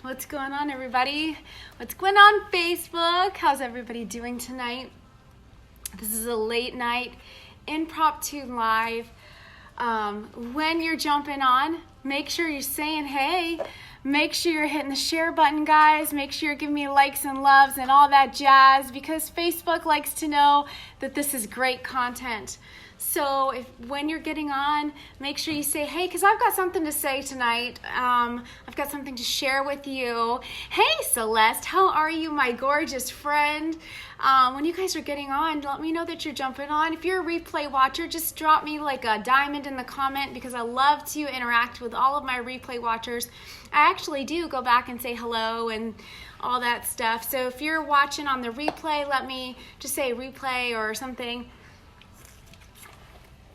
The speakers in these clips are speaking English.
What's going on, everybody? What's going on, Facebook? How's everybody doing tonight? This is a late night impromptu live. When you're jumping on, make sure you're saying hey. Make sure you're hitting the share button, guys. Make sure you're giving me likes and loves and all that jazz, because Facebook likes to know that this is great content. So when you're getting on, make sure you say hey, because I've got something to say tonight. I've got something to share with you. Hey, Celeste, how are you, my gorgeous friend? When you guys are getting on, let me know that you're jumping on. If you're a replay watcher, just drop me like a diamond in the comment, because I love to interact with all of my replay watchers. I actually do go back and say hello and all that stuff. So if you're watching on the replay, let me just say replay or something.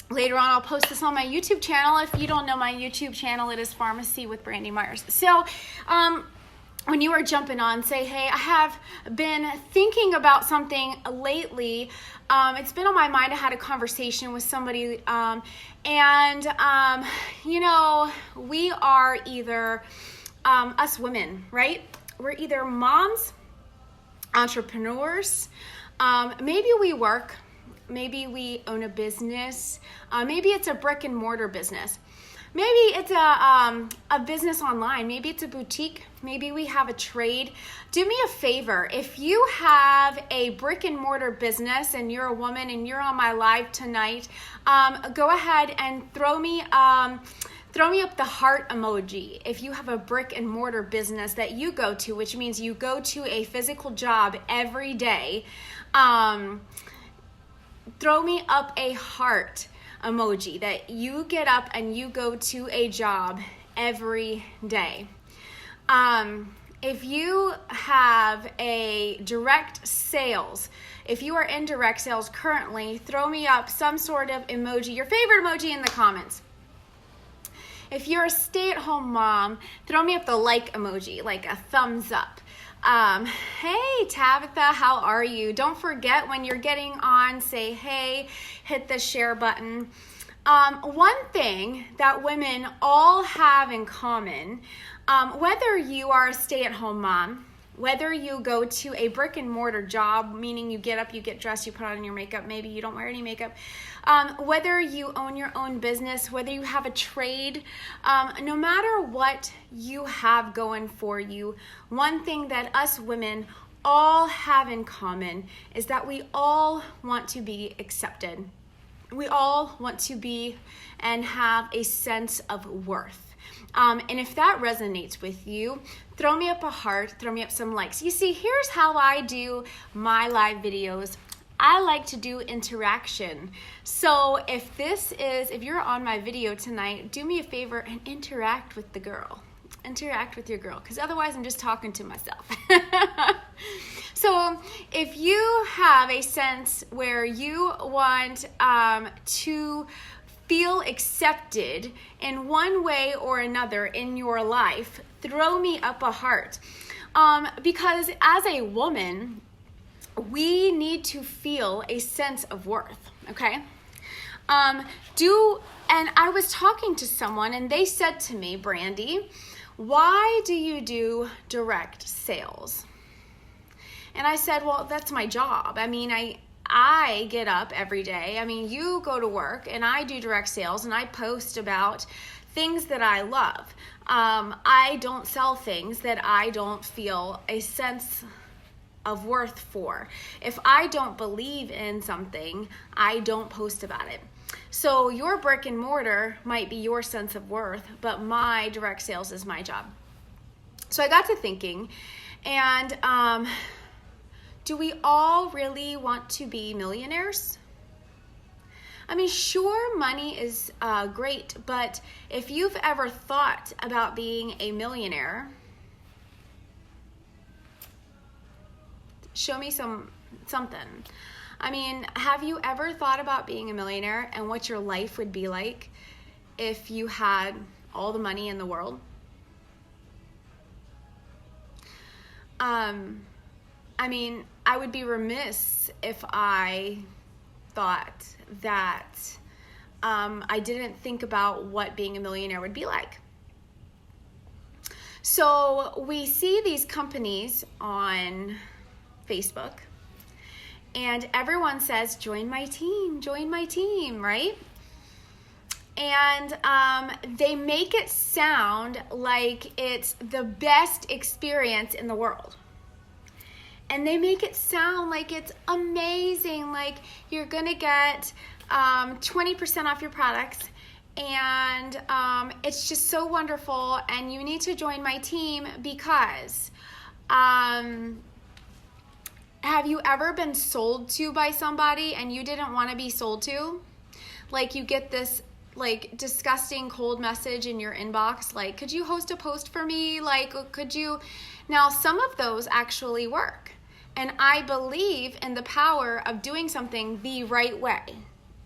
Later on, I'll post this on my YouTube channel. If you don't know my YouTube channel, it is Farmasi with Brandy Myers. So when you are jumping on, say, hey, I have been thinking about something lately. It's been on my mind. I had a conversation with somebody, you know, we are either, us women, right? We're either moms, entrepreneurs, maybe we work, maybe we own a business, maybe it's a brick and mortar business. Maybe it's a business online. Maybe it's a boutique. Maybe we have a trade. Do me a favor. If you have a brick and mortar business and you're a woman and you're on my live tonight, go ahead and throw me up the heart emoji. If you have a brick and mortar business that you go to, which means you go to a physical job every day, throw me up a heart emoji that you get up and you go to a job every day. If you have a direct sales, if you are in direct sales currently, throw me up some sort of emoji, your favorite emoji, in the comments. If you're a stay-at-home mom, throw me up the like emoji, like a thumbs up. Hey Tabitha, how are you? Don't forget, when you're getting on, say hey, hit the share button. One thing that women all have in common, whether you are a stay-at-home mom, whether you go to a brick and mortar job, meaning you get up, you get dressed, you put on your makeup, maybe you don't wear any makeup, whether you own your own business, whether you have a trade, no matter what you have going for you, one thing that us women all have in common is that we all want to be accepted. We all want to be and have a sense of worth. And if that resonates with you, throw me up a heart, throw me up some likes. You see, here's how I do my live videos. I like to do interaction. So if you're on my video tonight, do me a favor and interact with the girl. Interact with your girl, because otherwise I'm just talking to myself. So if you have a sense where you want to feel accepted in one way or another in your life, throw me up a heart. Because as a woman, we need to feel a sense of worth, okay? And I was talking to someone and they said to me, Brandy, why do you do direct sales? And I said, well, that's my job. I mean, I get up every day. I mean, you go to work and I do direct sales and I post about things that I love. I don't sell things that I don't feel a sense of worth for. If I don't believe in something, I don't post about it. So your brick and mortar might be your sense of worth, but my direct sales is my job. So I got to thinking, and do we all really want to be millionaires? I mean, sure, money is great, but if you've ever thought about being a millionaire, show me something. I mean, have you ever thought about being a millionaire and what your life would be like if you had all the money in the world? I mean, I would be remiss if I thought that I didn't think about what being a millionaire would be like. So we see these companies on Facebook, and everyone says, join my team, right? And they make it sound like it's the best experience in the world. And they make it sound like it's amazing, like you're gonna get 20% off your products, and it's just so wonderful, and you need to join my team because have you ever been sold to by somebody and you didn't want to be sold to? Like you get this like disgusting cold message in your inbox, like, could you host a post for me? Like, could you? Now, some of those actually work. And I believe in the power of doing something the right way.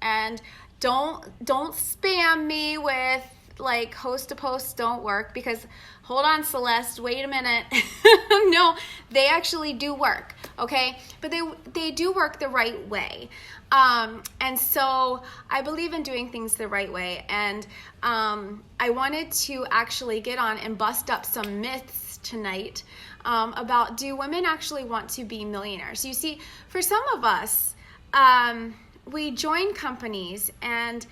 And don't spam me with like host a post don't work, because hold on, Celeste, wait a minute. No, they actually do work, okay? But they do work the right way. And so I believe in doing things the right way. And I wanted to actually get on and bust up some myths tonight about, do women actually want to be millionaires? You see, for some of us, we join companies and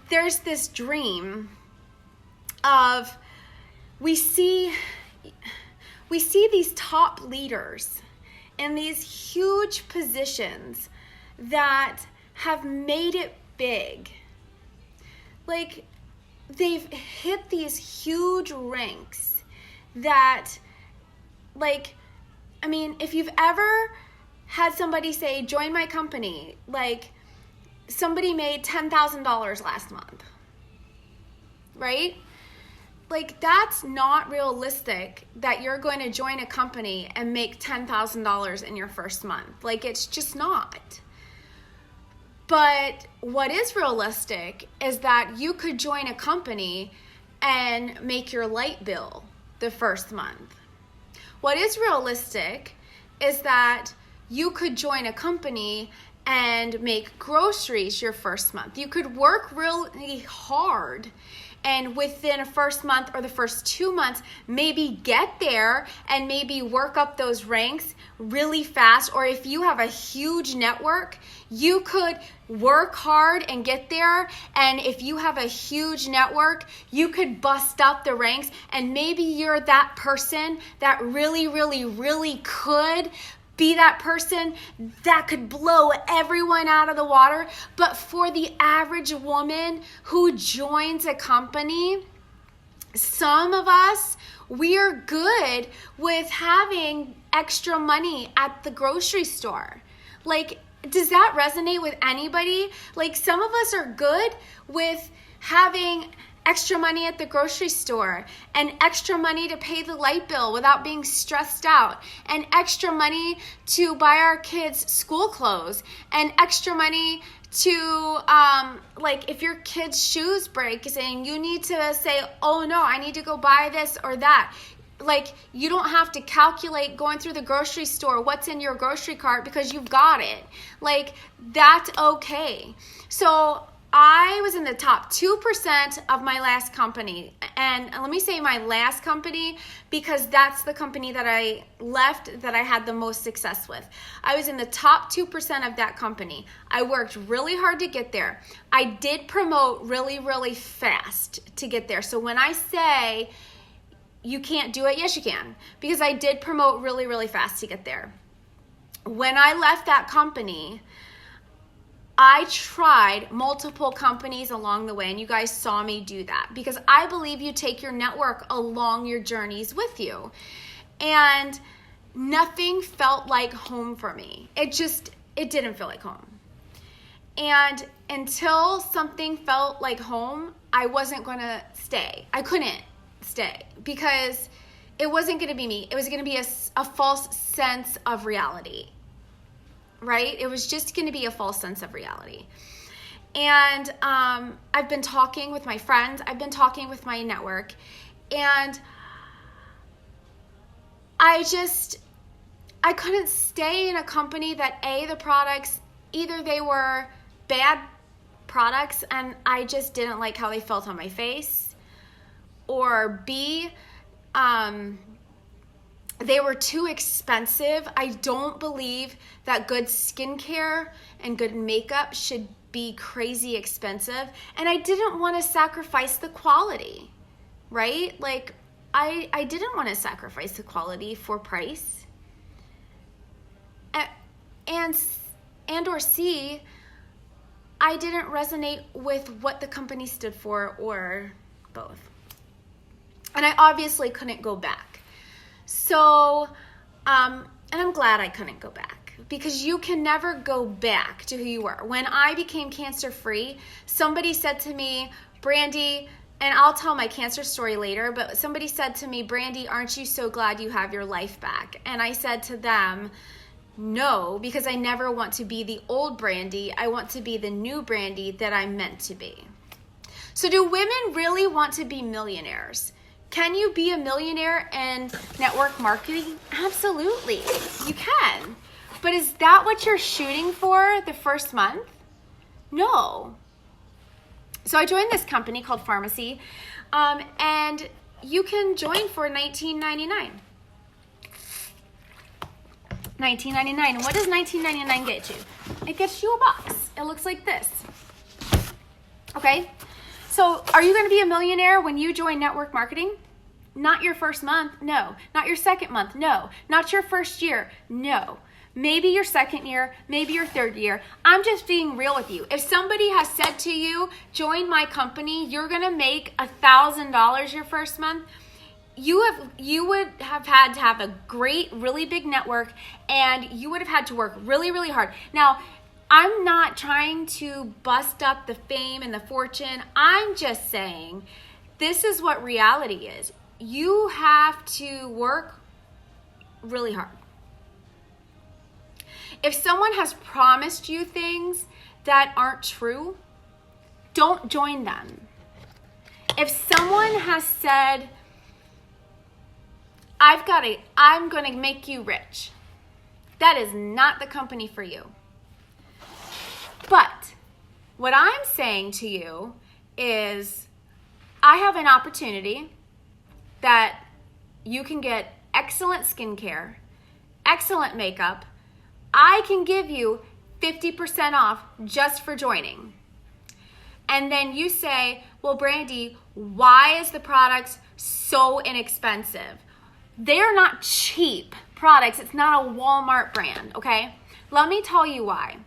there's this dream of, we see these top leaders in these huge positions that have made it big. Like, they've hit these huge ranks that, like, I mean, if you've ever had somebody say, join my company, like, somebody made $10,000 last month, right? Like, that's not realistic that you're going to join a company and make $10,000 in your first month. Like, it's just not. But what is realistic is that you could join a company and make your light bill the first month. What is realistic is that you could join a company and make groceries your first month. You could work really hard and within a first month or the first 2 months, maybe get there and maybe work up those ranks really fast. Or if you have a huge network, you could work hard and get there. And if you have a huge network, you could bust up the ranks. And maybe you're that person that really, really, really could be that person that could blow everyone out of the water. But for the average woman who joins a company, some of us, we are good with having extra money at the grocery store. Like, does that resonate with anybody? Like, some of us are good with having extra money at the grocery store, and extra money to pay the light bill without being stressed out, and extra money to buy our kids school clothes, and extra money to like if your kid's shoes break and you need to say, oh no, I need to go buy this or that. Like, you don't have to calculate going through the grocery store what's in your grocery cart because you've got it. Like, that's okay. So I was in the top 2% of my last company. And let me say my last company because that's the company that I left that I had the most success with. I was in the top 2% of that company. I worked really hard to get there. I did promote really, really fast to get there. So when I say you can't do it, yes you can. Because I did promote really, really fast to get there. When I left that company, I tried multiple companies along the way, and you guys saw me do that because I believe you take your network along your journeys with you. And nothing felt like home for me. It didn't feel like home. And until something felt like home, I wasn't going to stay. I couldn't stay because it wasn't going to be me. It was going to be a false sense of reality. Right? It was just going to be a false sense of reality. And I've been talking with my friends. I've been talking with my network. And I couldn't stay in a company that, the products, either they were bad products and I just didn't like how they felt on my face, or B, they were too expensive. I don't believe that good skincare and good makeup should be crazy expensive. And I didn't want to sacrifice the quality, right? Like, I didn't want to sacrifice the quality for price. And or C, I didn't resonate with what the company stood for, or both. And I obviously couldn't go back. So, and I'm glad I couldn't go back, because you can never go back to who you were. When I became cancer-free, somebody said to me, Brandy, and I'll tell my cancer story later, but somebody said to me, Brandy, aren't you so glad you have your life back? And I said to them, no, because I never want to be the old Brandy. I want to be the new Brandy that I'm meant to be. So do women really want to be millionaires? Can you be a millionaire in network marketing? Absolutely, you can. But is that what you're shooting for the first month? No. So I joined this company called Farmasi, and you can join for $19.99. $19.99. And what does $19.99 get you? It gets you a box. It looks like this. Okay? So are you going to be a millionaire when you join network marketing? Not your first month, no. Not your second month, no. Not your first year, no. Maybe your second year, maybe your third year. I'm just being real with you. If somebody has said to you, join my company, you're going to make $1,000 your first month, you would have had to have a great, really big network, and you would have had to work really, really hard. Now, I'm not trying to bust up the fame and the fortune. I'm just saying this is what reality is. You have to work really hard. If someone has promised you things that aren't true, don't join them. If someone has said, I'm going to make you rich, that is not the company for you. But what I'm saying to you is, I have an opportunity that you can get excellent skincare, excellent makeup. I can give you 50% off just for joining. And then you say, well, Brandy, why is the product so inexpensive? They're not cheap products. It's not a Walmart brand, okay? Let me tell you why.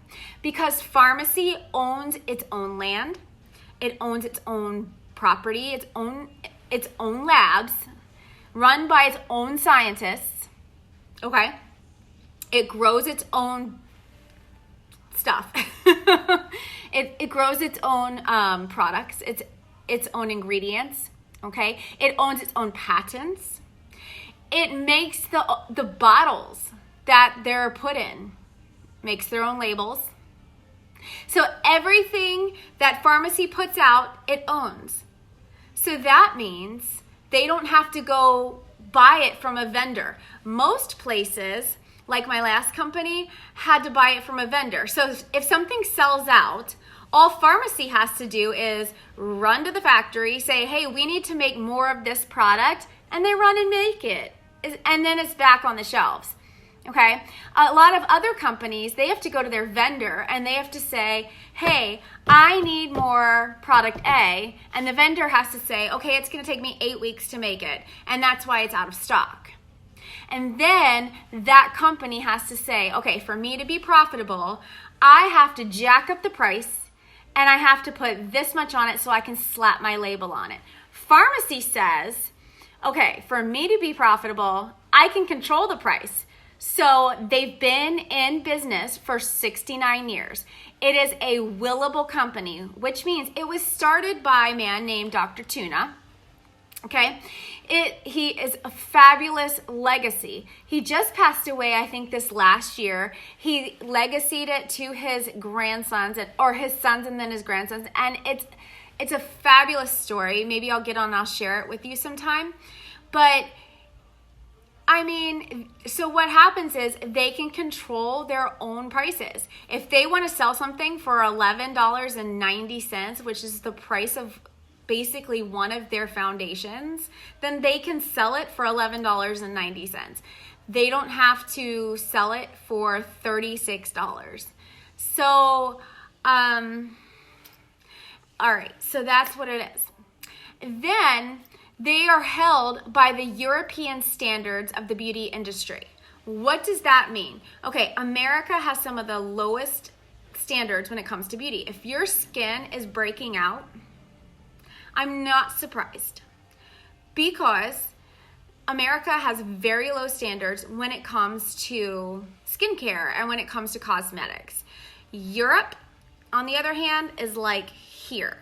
Because Farmasi owns its own land. It owns its own property, its own labs, run by its own scientists, okay? It grows its own stuff. It grows its own products, its own ingredients, okay? It owns its own patents. It makes the bottles that they're put in, makes their own labels. So everything that Farmasi puts out, it owns. So that means they don't have to go buy it from a vendor. Most places, like my last company, had to buy it from a vendor. So if something sells out, all Farmasi has to do is run to the factory, say, hey, we need to make more of this product, and they run and make it. And then it's back on the shelves. Okay, a lot of other companies, they have to go to their vendor and they have to say, hey, I need more product A, and the vendor has to say, okay, it's going to take me 8 weeks to make it, and that's why it's out of stock. And then that company has to say, okay, for me to be profitable, I have to jack up the price and I have to put this much on it so I can slap my label on it. Farmasi says, okay, for me to be profitable, I can control the price. So they've been in business for 69 years. It is a willable company, which means it was started by a man named Dr. Tuna. Okay, he is a fabulous legacy. He just passed away, I think, this last year. He legacied it to his grandsons, or his sons and then his grandsons, and it's a fabulous story. Maybe I'll get on and I'll share it with you sometime. But I mean, so what happens is they can control their own prices. If they want to sell something for $11.90, which is the price of basically one of their foundations, then they can sell it for $11.90. They don't have to sell it for $36. So, all right, so that's what it is. Then they are held by the European standards of the beauty industry. What does that mean? Okay, America has some of the lowest standards when it comes to beauty. If your skin is breaking out, I'm not surprised, because America has very low standards when it comes to skincare and when it comes to cosmetics. Europe, on the other hand, is like here.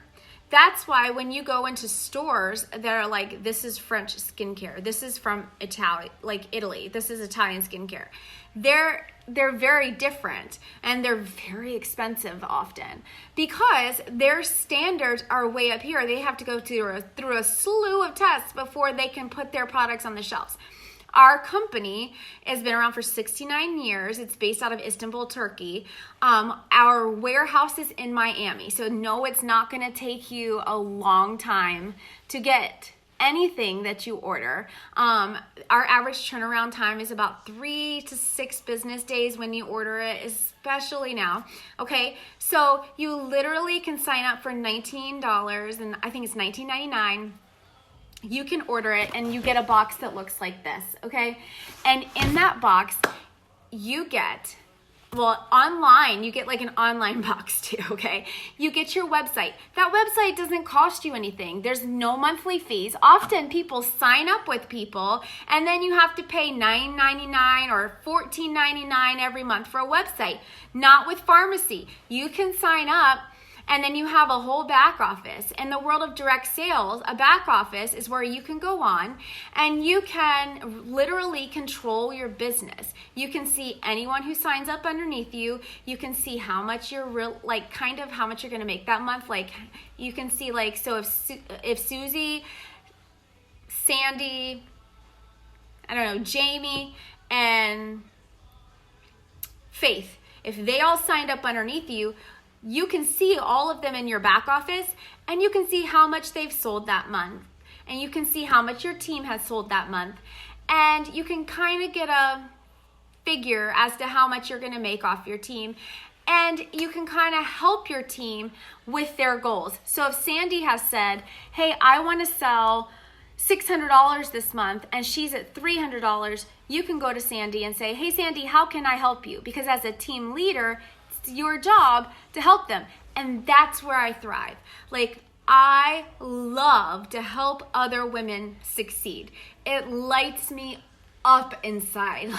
That's why when you go into stores that are like, this is French skincare, this is from Italy, this is Italian skincare, they're very different, and they're very expensive often because their standards are way up here. They have to go through a slew of tests before they can put their products on the shelves. Our company has been around for 69 years. It's based out of Istanbul, Turkey. Our warehouse is in Miami. So no, it's not going to take you a long time to get anything that you order. Our average turnaround time is about 3 to 6 business days when you order it, especially now. Okay, so you literally can sign up for $19, and I think it's $19.99. You can order it and you get a box that looks like this, okay? And in that box, you get, well, online, you get like an online box too, okay? You get your website. That website doesn't cost you anything. There's no monthly fees. Often people sign up with people and then you have to pay $9.99 or $14.99 every month for a website. Not with Farmasi. You can sign up and then you have a whole back office. In the world of direct sales, a back office is where you can go on and you can literally control your business. You can see anyone who signs up underneath you. You can see how much you're how much you're gonna make that month. Like you can see so if Susie, Sandy, I don't know, Jamie, and Faith, if they all signed up underneath you, you can see all of them in your back office, and you can see how much they've sold that month, and you can see how much your team has sold that month, and you can kind of get a figure as to how much you're going to make off your team, and you can kind of help your team with their goals. So if Sandy has said, hey, I want to sell $600 this month, and she's at $300, you can go to Sandy and say, hey, Sandy, how can I help you? Because as a team leader, your job to help them. And that's where I thrive. Like, I love to help other women succeed. It lights me up inside.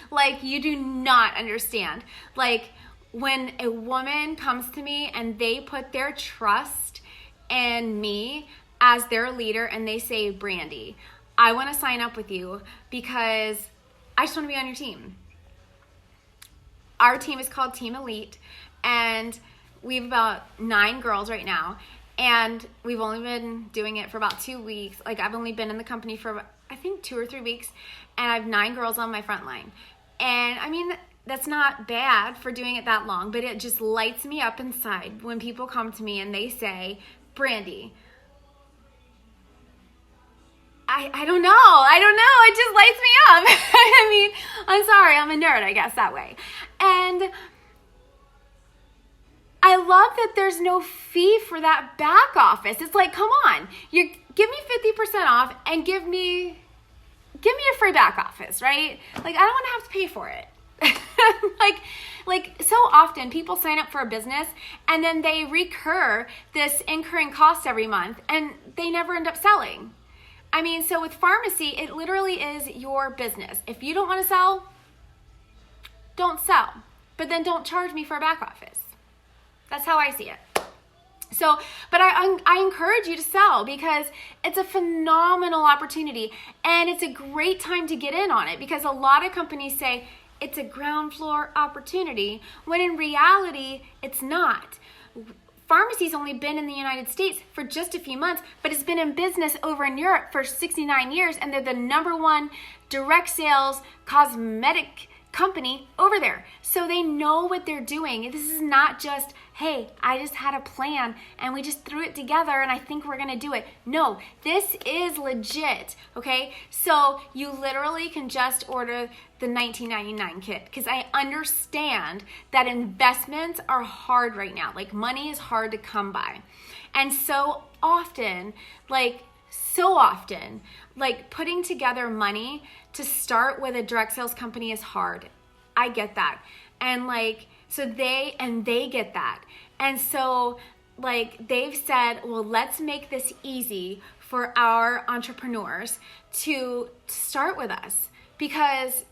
Like, you do not understand. Like, when a woman comes to me and they put their trust in me as their leader and they say, Brandy, I want to sign up with you because I just want to be on your team. Our team is called Team Elite, and we have about 9 girls right now, and we've only been doing it for about 2 weeks. Like, I've only been in the company for, I think, 2 or 3 weeks, and I have 9 girls on my front line. And, I mean, that's not bad for doing it that long, but it just lights me up inside when people come to me and they say, Brandy, I don't know. It just lights me up. I mean, I'm sorry, I'm a nerd, I guess, that way. And I love that there's no fee for that back office. It's like, come on, you give me 50% off and give me a free back office, right? Like, I don't want to have to pay for it. like so often people sign up for a business and then they recur this incurring cost every month and they never end up selling. I mean, so with Farmasi, it literally is your business. If you don't want to sell, don't sell. But then don't charge me for a back office. That's how I see it. So, but I encourage you to sell because it's a phenomenal opportunity and it's a great time to get in on it because a lot of companies say it's a ground floor opportunity when in reality, it's not. Farmasi's only been in the United States for just a few months, but it's been in business over in Europe for 69 years, and they're the #1 direct sales cosmetic company over there. So they know what they're doing. This is not just, hey, I just had a plan and we just threw it together and I think we're gonna do it. No, this is legit, okay? So you literally can just order the $19.99 kit, because I understand that investments are hard right now. Like, money is hard to come by. And so often, putting together money to start with a direct sales company is hard. I get that. And they get that. And so they've said, well, let's make this easy for our entrepreneurs to start with us, because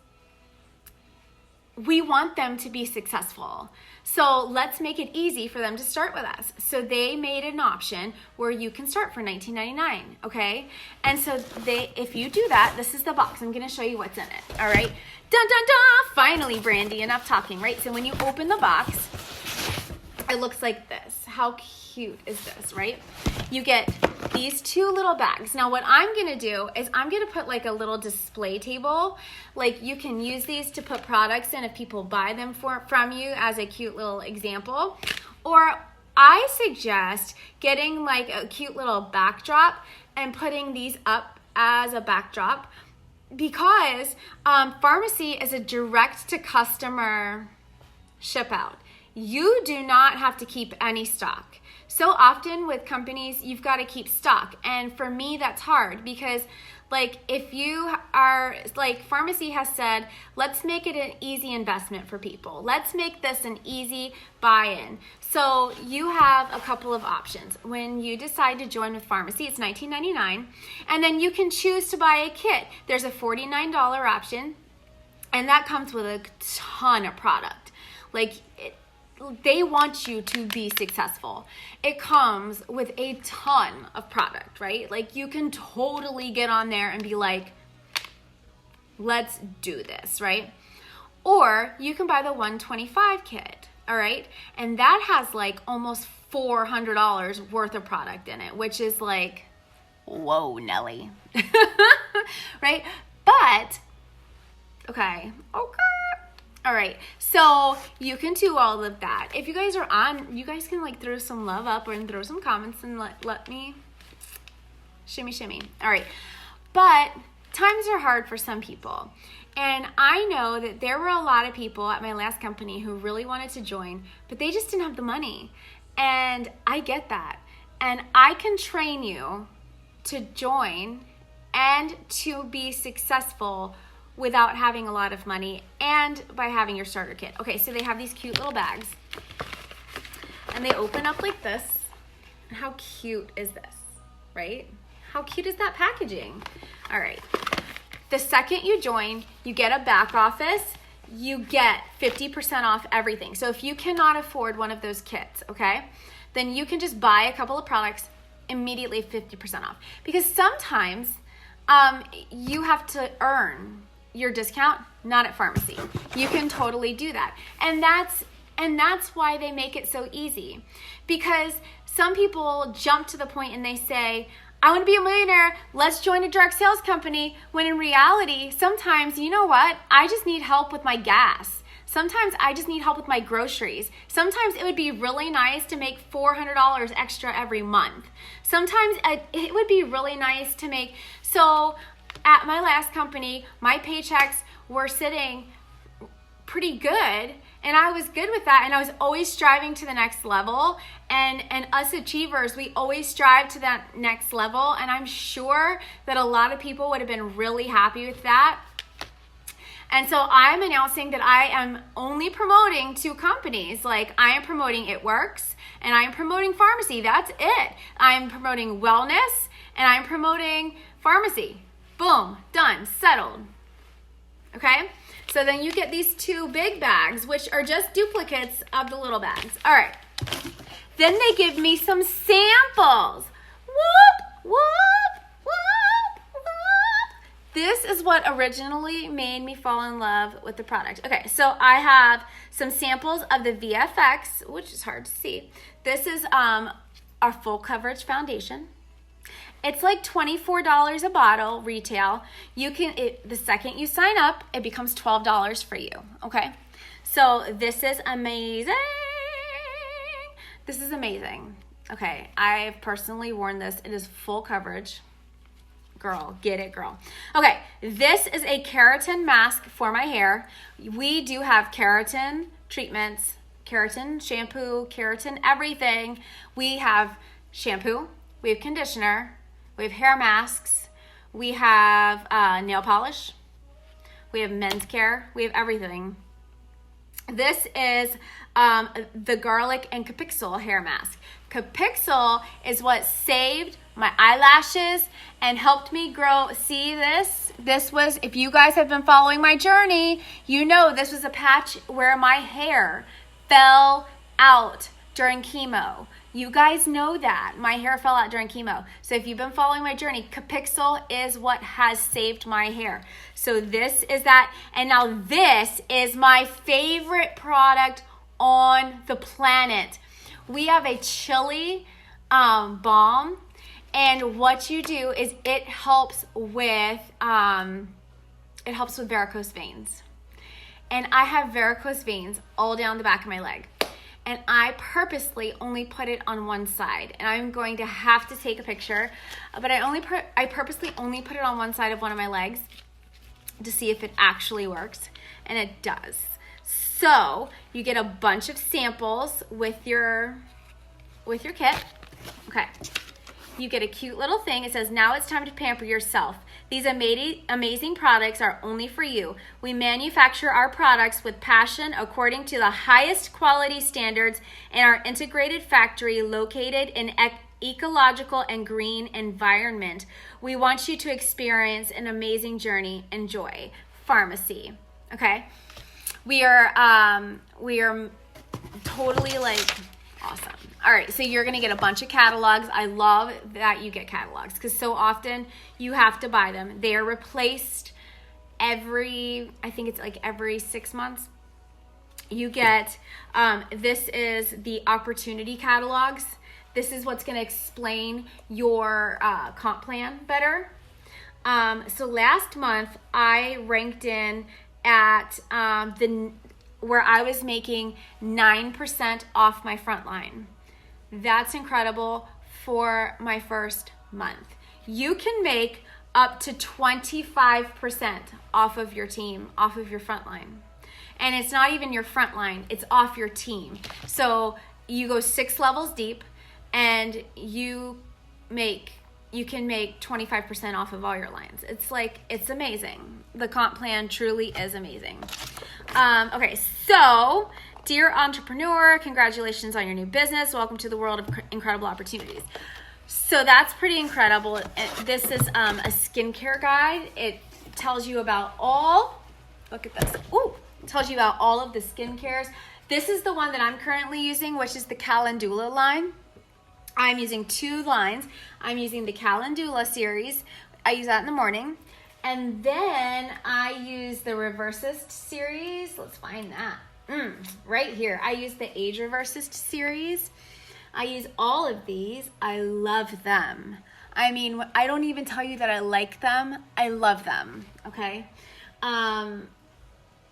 we want them to be successful. So let's make it easy for them to start with us. So they made an option where you can start for $19.99, okay? And so if you do that, this is the box. I'm gonna show you what's in it, all right? Dun, dun, dun! Finally, Brandy, enough talking, right? So when you open the box, it looks like this. How cute is this, right? You get these two little bags. Now what I'm gonna do is I'm gonna put a little display table. You can use these to put products in if people buy them from you as a cute little example. Or I suggest getting a cute little backdrop and putting these up as a backdrop, because Farmasi is a direct to customer ship out. You do not have to keep any stock. So often with companies, you've got to keep stock. And for me, that's hard, because if you are, Farmasi has said, let's make it an easy investment for people. Let's make this an easy buy-in. So you have a couple of options. When you decide to join with Farmasi, it's $19.99. And then you can choose to buy a kit. There's a $49 option, and that comes with a ton of product. They want you to be successful. It comes with a ton of product, right? You can totally get on there and be like, let's do this, right? Or you can buy the $125 kit, all right? And that has almost $400 worth of product in it, which is whoa, Nelly, right? But, okay. All right, so you can do all of that. If you guys are on, you guys can throw some love up and throw some comments and let me shimmy. All right, but times are hard for some people. And I know that there were a lot of people at my last company who really wanted to join, but they just didn't have the money. And I get that. And I can train you to join and to be successful without having a lot of money, and by having your starter kit. Okay, so they have these cute little bags, and they open up like this. How cute is this, right? How cute is that packaging? All right, the second you join, you get a back office, you get 50% off everything. So if you cannot afford one of those kits, okay, then you can just buy a couple of products, immediately 50% off. Because sometimes you have to earn your discount, not at Farmasi. You can totally do that. And that's why they make it so easy. Because some people jump to the point and they say, I want to be a millionaire, let's join a direct sales company, when in reality, sometimes, you know what, I just need help with my gas. Sometimes I just need help with my groceries. Sometimes it would be really nice to make $400 extra every month. Sometimes it would be really nice to make, so at my last company, my paychecks were sitting pretty good, and I was good with that, and I was always striving to the next level, and us achievers, we always strive to that next level, and I'm sure that a lot of people would have been really happy with that. And so I'm announcing that I am only promoting 2 companies. I am promoting It Works, and I am promoting Farmasi. That's it. I'm promoting wellness, and I'm promoting Farmasi. Boom, done, settled. Okay, so then you get these 2 big bags, which are just duplicates of the little bags. All right, then they give me some samples. Whoop, whoop, whoop, whoop. This is what originally made me fall in love with the product. Okay, so I have some samples of the VFX, which is hard to see. This is our full coverage foundation. It's like $24 a bottle retail. The second you sign up, it becomes $12 for you, okay? So this is amazing. This is amazing. Okay, I've personally worn this. It is full coverage. Girl, get it, girl. Okay, this is a keratin mask for my hair. We do have keratin treatments, keratin shampoo, keratin everything. We have shampoo, we have conditioner, we have hair masks, we have nail polish, we have men's care, we have everything. This is the garlic and Capixul hair mask. Capixul is what saved my eyelashes and helped me grow. See this? This was, if you guys have been following my journey, you know this was a patch where my hair fell out during chemo. You guys know that. My hair fell out during chemo. So if you've been following my journey, Capixul is what has saved my hair. So this is that. And now this is my favorite product on the planet. We have a chili balm. And what you do is it helps with varicose veins. And I have varicose veins all down the back of my leg. And I purposely only put it on one side. And I'm going to have to take a picture. But I purposely only put it on one side of one of my legs to see if it actually works. And it does. So you get a bunch of samples with your kit. Okay. You get a cute little thing. It says, now it's time to pamper yourself. These amazing products are only for you. We manufacture our products with passion according to the highest quality standards in our integrated factory located in ecological and green environment. We want you to experience an amazing journey. Enjoy. Farmasi. Okay? We are totally like awesome. All right, so you're going to get a bunch of catalogs. I love that you get catalogs because so often you have to buy them. They are replaced every 6 months. You get, this is the opportunity catalogs. This is what's going to explain your comp plan better. So last month, I ranked in at where I was making 9% off my front line. That's incredible for my first month. You can make up to 25% off of your team, off of your front line. And it's not even your front line, it's off your team. So you go 6 levels deep and you can make 25% off of all your lines. It's amazing. The comp plan truly is amazing. Okay, so dear entrepreneur, congratulations on your new business. Welcome to the world of incredible opportunities. So that's pretty incredible. This is a skincare guide. It tells you about look at this. It tells you about all of the skincares. This is the one that I'm currently using, which is the Calendula line. I'm using 2 lines. I'm using the Calendula series. I use that in the morning. And then I use the Reversist series. Let's find that. Right here. I use the Age Reversist series. I use all of these. I love them. I mean, I don't even tell you that I like them. I love them, okay? I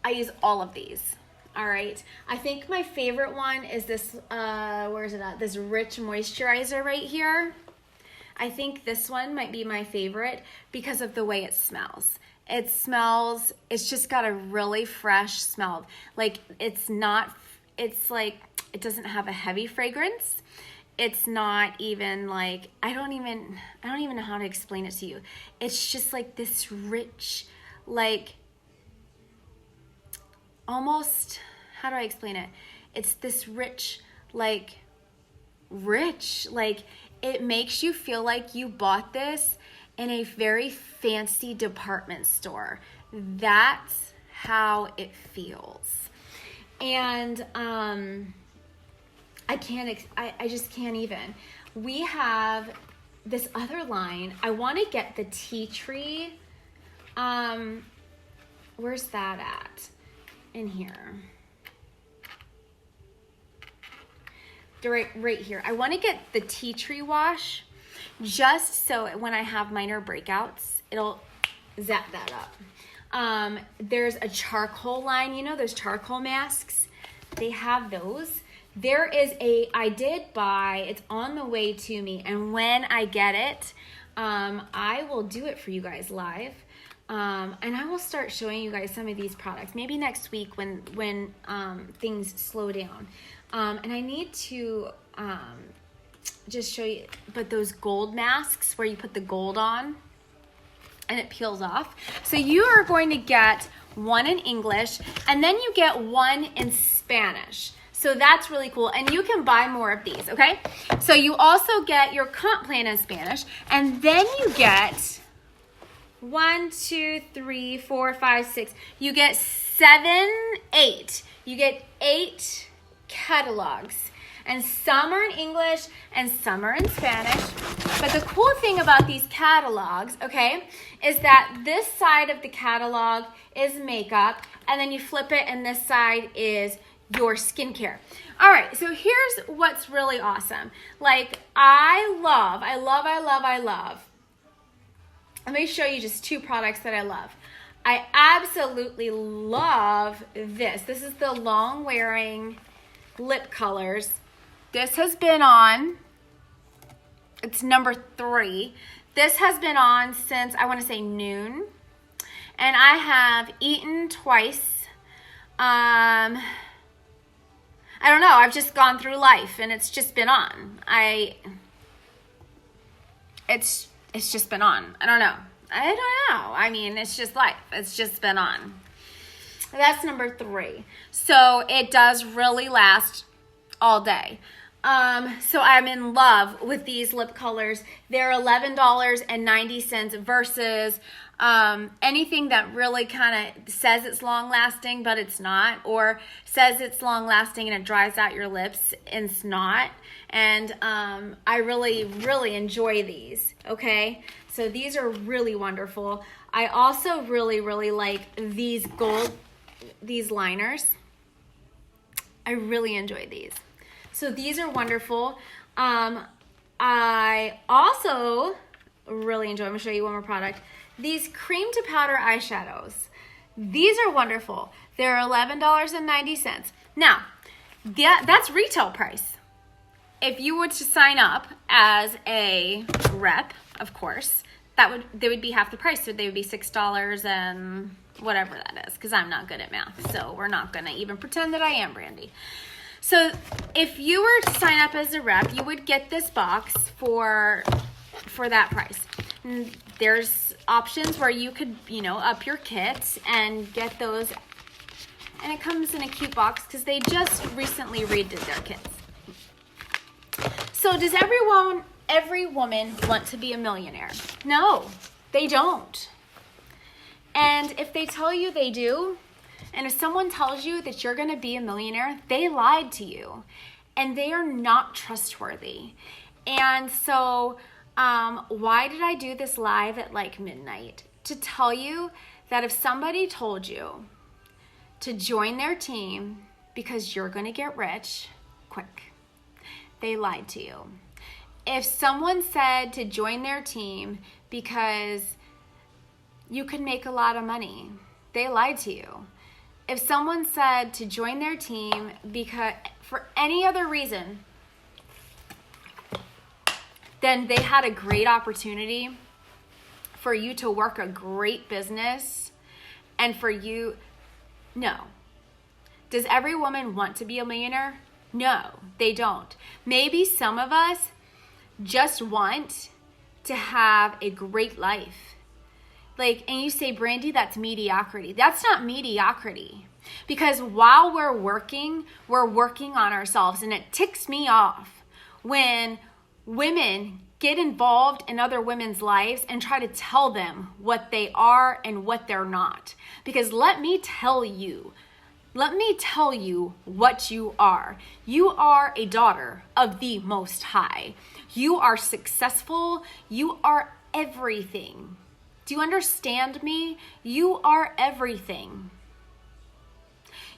use all of these, all right? I think my favorite one is this, where is it at? This Rich Moisturizer right here. I think this one might be my favorite because of the way it smells. It's just got a really fresh smell. Like it doesn't have a heavy fragrance. It's not even like, I don't even know how to explain it to you. It's just like this rich, like almost, how do I explain it? It's this rich, like it makes you feel like you bought this in a very fancy department store. That's how it feels. And I just can't even. We have this other line. I want to get the tea tree. Where's that at? In here. Right here. I want to get the tea tree wash just so when I have minor breakouts, it'll zap that up. There's a charcoal line, you know, those charcoal masks. They have those. There is I did buy, it's on the way to me, and when I get it, I will do it for you guys live. And I will start showing you guys some of these products, maybe next week when things slow down. And I need to just show you, but those gold masks where you put the gold on and it peels off. So you are going to get one in English, and then you get one in Spanish. So that's really cool. And you can buy more of these, okay? So you also get your comp plan in Spanish, and then you get 1, 2, 3, 4, 5, 6. You get 7, 8. You get 8 catalogs. And some are in English and some are in Spanish. But the cool thing about these catalogs, okay, is that this side of the catalog is makeup, and then you flip it and this side is your skincare. All right, so here's what's really awesome. Like, I love. Let me show you just 2 products that I love. I absolutely love this. This is the long wearing lip colors. This has been on, it's number 3. This has been on since, I want to say, noon. And I have eaten twice. I don't know. I've just gone through life and it's just been on. It's just been on. I don't know. I mean, it's just life. It's just been on. That's number 3. So it does really last all day. So I'm in love with these lip colors. They're $11.90 versus anything that really kind of says it's long lasting, but it's not, or says it's long lasting and it dries out your lips and it's not. And I really, really enjoy these. Okay, so these are really wonderful. I also really, really like these liners. I really enjoy these. So these are wonderful. I also really enjoy, I'm gonna show you one more product. These cream to powder eyeshadows. These are wonderful. They're $11.90. Now, that's retail price. If you were to sign up as a rep, of course, they would be half the price. So they would be $6 and whatever that is, because I'm not good at math. So we're not gonna even pretend that I am, Brandy. So if you were to sign up as a rep, you would get this box for that price. And there's options where you could, up your kit and get those. And it comes in a cute box because they just recently redid their kits. So does every woman want to be a millionaire? No, they don't. And if they tell you they do, and if someone tells you that you're going to be a millionaire, they lied to you and they are not trustworthy. And so why did I do this live at like midnight? To tell you that if somebody told you to join their team because you're going to get rich quick, they lied to you. If someone said to join their team because you could make a lot of money, they lied to you. If someone said to join their team because for any other reason, then they had a great opportunity for you to work a great business and for you, no. Does every woman want to be a millionaire? No, they don't. Maybe some of us just want to have a great life. And you say, Brandy, that's mediocrity. That's not mediocrity. Because while we're working on ourselves. And it ticks me off when women get involved in other women's lives and try to tell them what they are and what they're not. Because let me tell you what you are. You are a daughter of the Most High. You are successful. You are everything. Do you understand me? You are everything.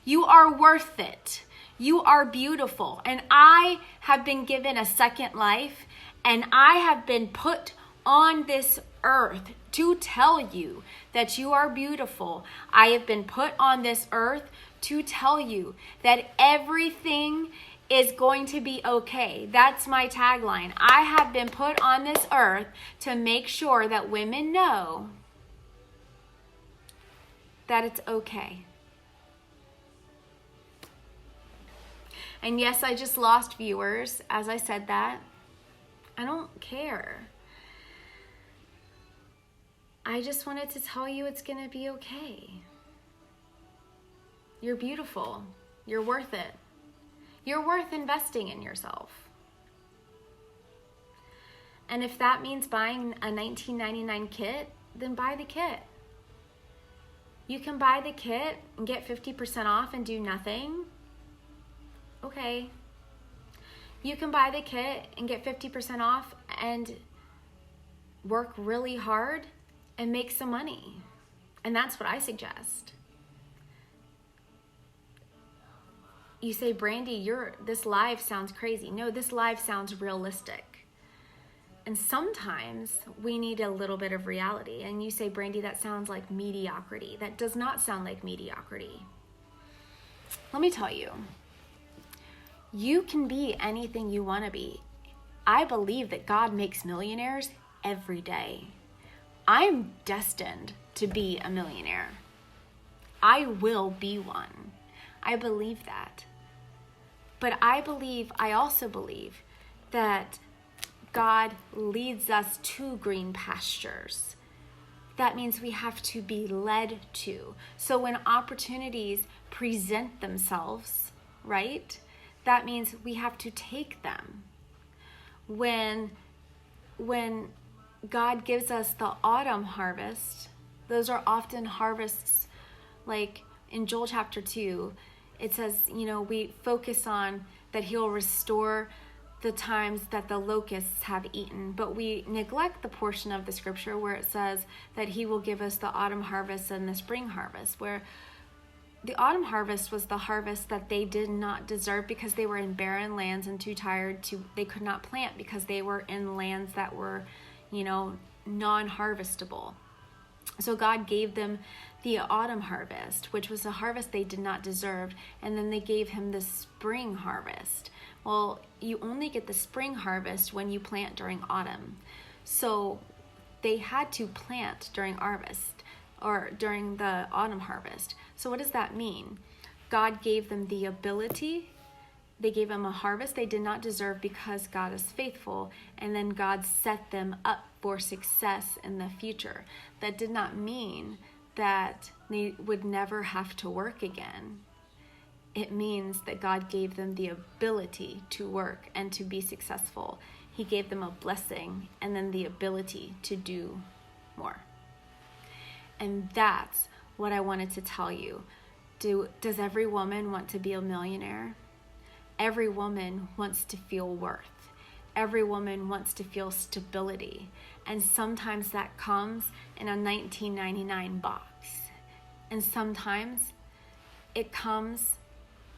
You are worth it. You are beautiful. And I have been given a second life, And I have been put on this earth to tell you that you are beautiful. I have been put on this earth to tell you that everything is going to be okay. That's my tagline. I have been put on this earth to make sure that women know that it's okay. And yes, I just lost viewers as I said that. I don't care. I just wanted to tell you it's going to be okay. You're beautiful. You're worth it. You're worth investing in yourself. And if that means buying a $19.99 kit, then buy the kit. You can buy the kit and get 50% off and do nothing. Okay. You can buy the kit and get 50% off and work really hard and make some money. And that's what I suggest. You say, Brandy, this live sounds crazy. No, this live sounds realistic. And sometimes we need a little bit of reality. And you say, Brandy, that sounds like mediocrity. That does not sound like mediocrity. Let me tell you, you can be anything you want to be. I believe that God makes millionaires every day. I'm destined to be a millionaire. I will be one. I believe that. But I also believe that God leads us to green pastures. That means we have to be led to. So when opportunities present themselves, right? That means we have to take them. When God gives us the autumn harvest, those are often harvests, like in Joel chapter 2, it says, we focus on that he'll restore the times that the locusts have eaten, but we neglect the portion of the scripture where it says that he will give us the autumn harvest and the spring harvest, where the autumn harvest was the harvest that they did not deserve because they were in barren lands and too tired they could not plant because they were in lands that were, non-harvestable. So God gave them the autumn harvest, which was a harvest they did not deserve, and then they gave him the spring harvest. Well, you only get the spring harvest when you plant during autumn. So they had to plant during harvest or during the autumn harvest. So what does that mean? God gave them the ability. They gave them a harvest they did not deserve because God is faithful, and then God set them up for success in the future. That did not mean that they would never have to work again. It means that God gave them the ability to work and to be successful. He gave them a blessing and then the ability to do more. And that's what I wanted to tell you. Does every woman want to be a millionaire? Every woman wants to feel worth. Every woman wants to feel stability. And sometimes that comes in a $19.99 box. And sometimes it comes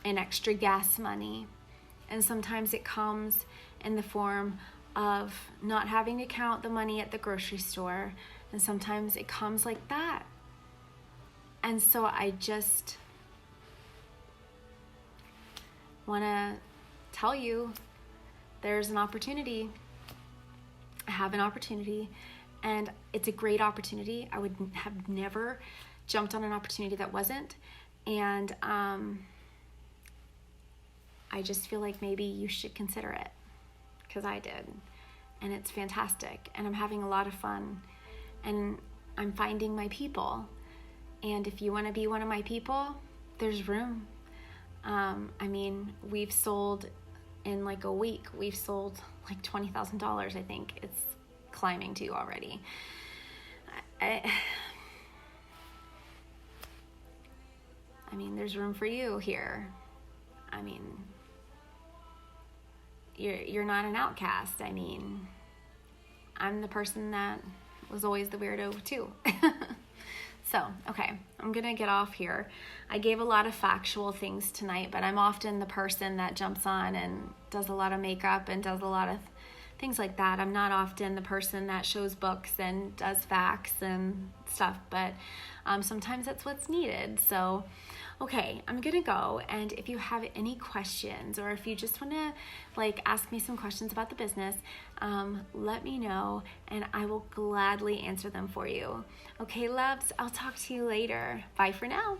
in extra gas money. And sometimes it comes in the form of not having to count the money at the grocery store. And sometimes it comes like that. And so I just want to tell you there's an opportunity. I have an opportunity, and it's a great opportunity. I would have never jumped on an opportunity that wasn't. And I just feel like maybe you should consider it, because I did. And it's fantastic. And I'm having a lot of fun. And I'm finding my people. And if you want to be one of my people, there's room. We've sold in like a week. We've sold like $20,000, I think. It's climbing to already. There's room for you here. You're not an outcast. I'm the person that was always the weirdo too. So, okay, I'm going to get off here. I gave a lot of factual things tonight, but I'm often the person that jumps on and does a lot of makeup and does a lot of things like that. I'm not often the person that shows books and does facts and stuff, but sometimes that's what's needed. So, okay, I'm gonna go, and if you have any questions, or if you just wanna ask me some questions about the business, let me know, and I will gladly answer them for you. Okay, loves, I'll talk to you later. Bye for now.